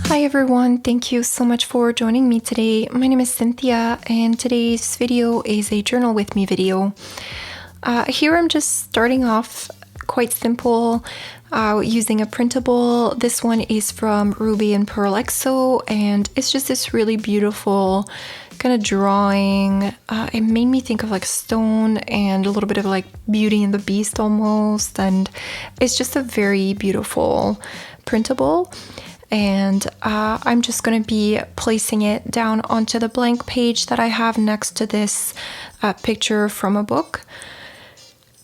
Hi everyone, thank you so much for joining me today. My name is Cynthia and today's video is a journal with me video. Here I'm just starting off quite simple using a printable. This one is from Ruby and Pearl EXO and it's just this really beautiful kind of drawing. It made me think of like stone and a little bit of like Beauty and the Beast almost, and it's just a very beautiful printable. And I'm just going to be placing it down onto the blank page that I have next to this picture from a book,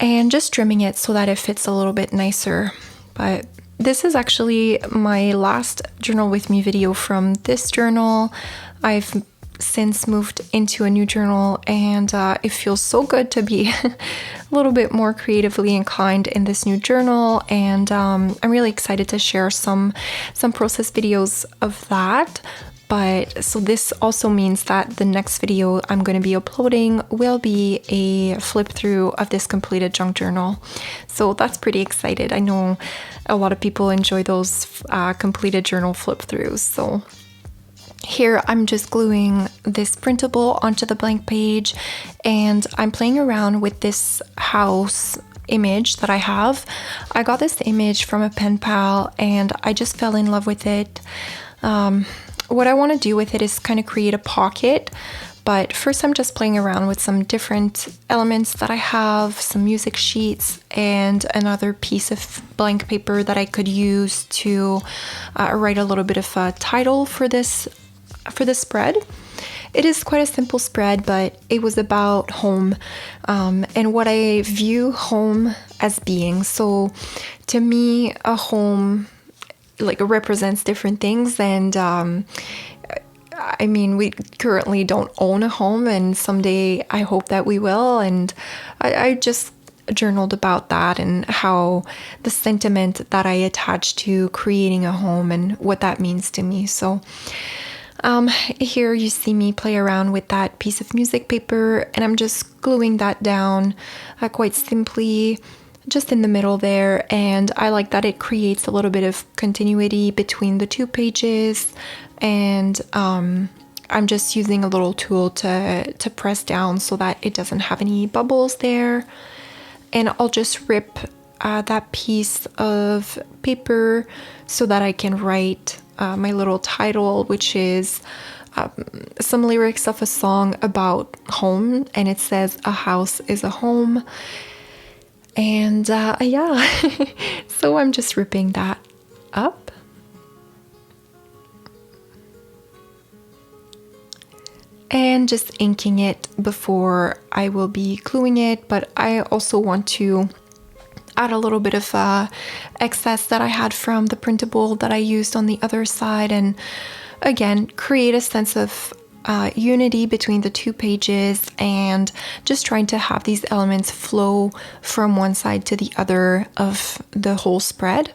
and just trimming it so that it fits a little bit nicer. But this is actually my last journal with me video from this journal. I've since moved into a new journal and it feels so good to be a little bit more creatively inclined in this new journal, and I'm really excited to share some process videos of that. But so this also means that the next video I'm going to be uploading will be a flip through of this completed junk journal. So that's pretty excited. I know a lot of people enjoy those completed journal flip throughs. So here I'm just gluing this printable onto the blank page, and I'm playing around with this house image that I have. I got this image from a pen pal and I just fell in love with it. What I want to do with it is kind of create a pocket, but first I'm just playing around with some different elements that I have, some music sheets and another piece of blank paper that I could use to write a little bit of a title for this spread. It is quite a simple spread, but it was about home and what I view home as being. So to me, a home like represents different things, and I mean, we currently don't own a home, and someday I hope that we will. And I just journaled about that and how the sentiment that I attach to creating a home and what that means to me. So here you see me play around with that piece of music paper, and I'm just gluing that down quite simply just in the middle there. And I like that it creates a little bit of continuity between the two pages, and I'm just using a little tool to press down so that it doesn't have any bubbles there. And I'll just rip that piece of paper so that I can write my little title, which is some lyrics of a song about home, and it says a house is a home. And yeah, so I'm just ripping that up. And just inking it before I will be gluing it, but I also want to add a little bit of excess that I had from the printable that I used on the other side, and again create a sense of unity between the two pages, and just trying to have these elements flow from one side to the other of the whole spread.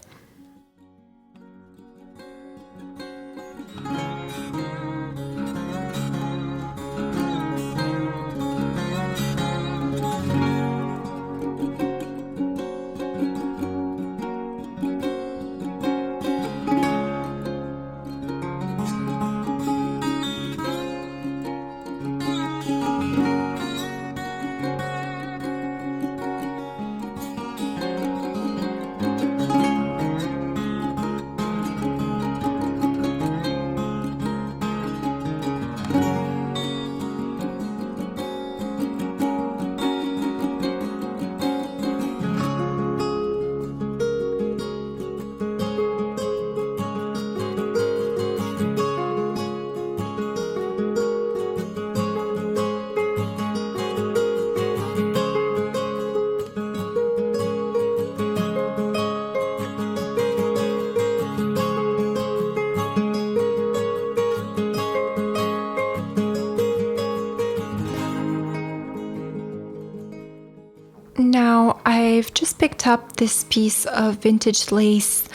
Now I've just picked up this piece of vintage lace.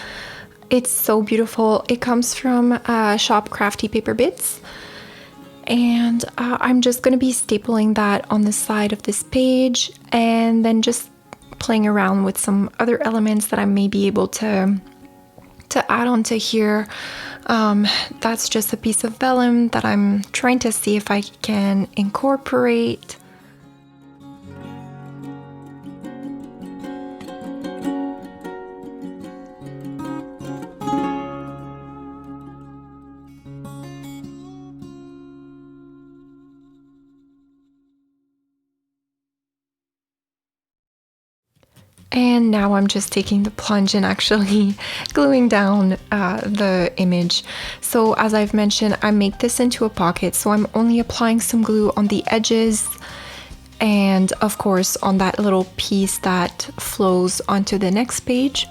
It's so beautiful. It comes from Shop Crafty Paper Bits, And I'm just going to be stapling that on the side of this page, and then just playing around with some other elements that I may be able to add onto here. That's just a piece of vellum that I'm trying to see if I can incorporate. And now I'm just taking the plunge and actually gluing down the image. So as I've mentioned, I make this into a pocket, so I'm only applying some glue on the edges and of course on that little piece that flows onto the next page.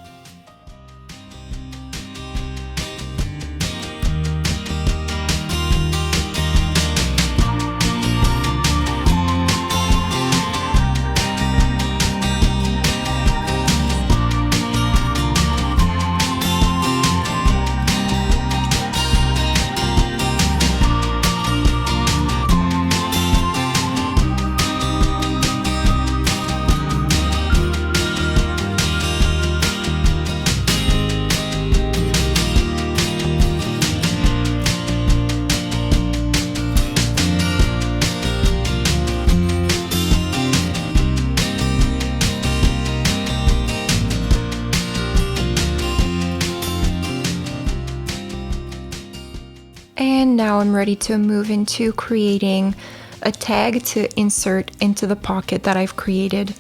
And now I'm ready to move into creating a tag to insert into the pocket that I've created.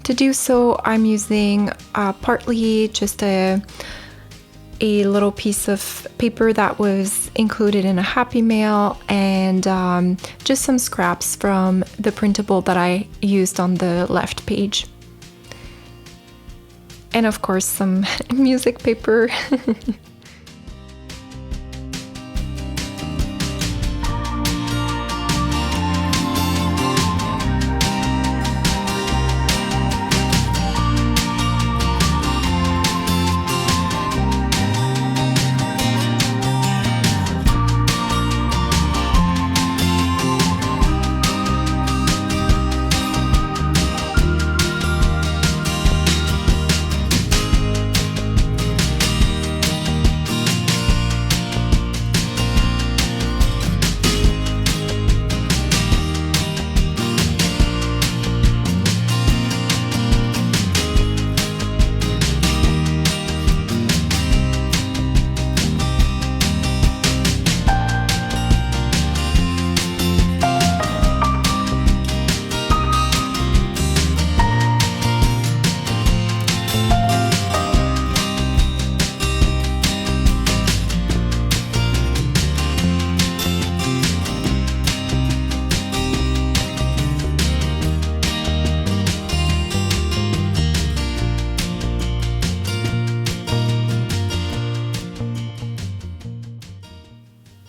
To do so, I'm using partly just a little piece of paper that was included in a Happy Mail, and just some scraps from the printable that I used on the left page. And of course some music paper.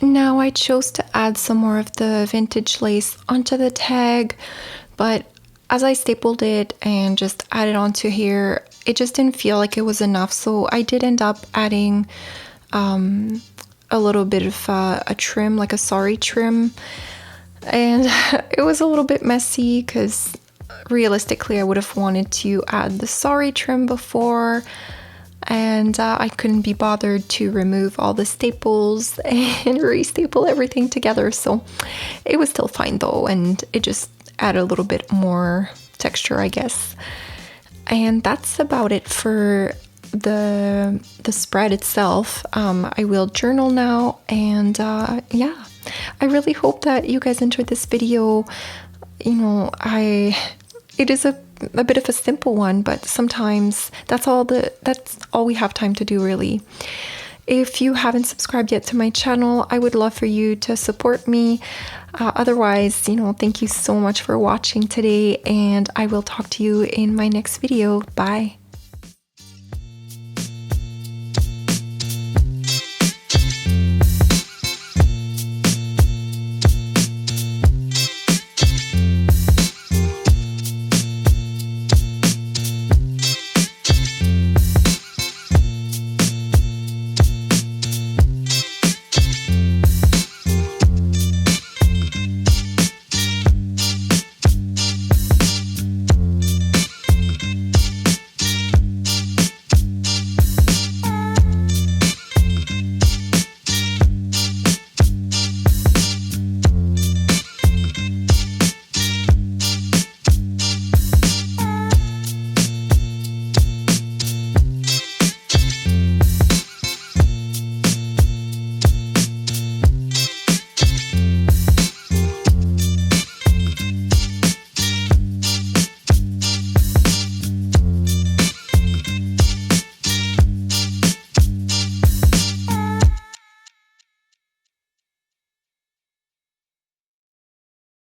Now I chose to add some more of the vintage lace onto the tag, but as I stapled it and just added onto here, it just didn't feel like it was enough, so I did end up adding a little bit of a trim, like a sari trim, and it was a little bit messy because realistically I would have wanted to add the sari trim before, and I couldn't be bothered to remove all the staples and restaple everything together, so it was still fine though, and it just added a little bit more texture, I guess. And that's about it for the spread itself. I will journal now, and yeah, I really hope that you guys enjoyed this video. You know, it is a bit of a simple one, but sometimes that's all we have time to do, really. If you haven't subscribed yet to my channel, I would love for you to support me. Otherwise, you know, thank you so much for watching today, and I will talk to you in my next video. Bye.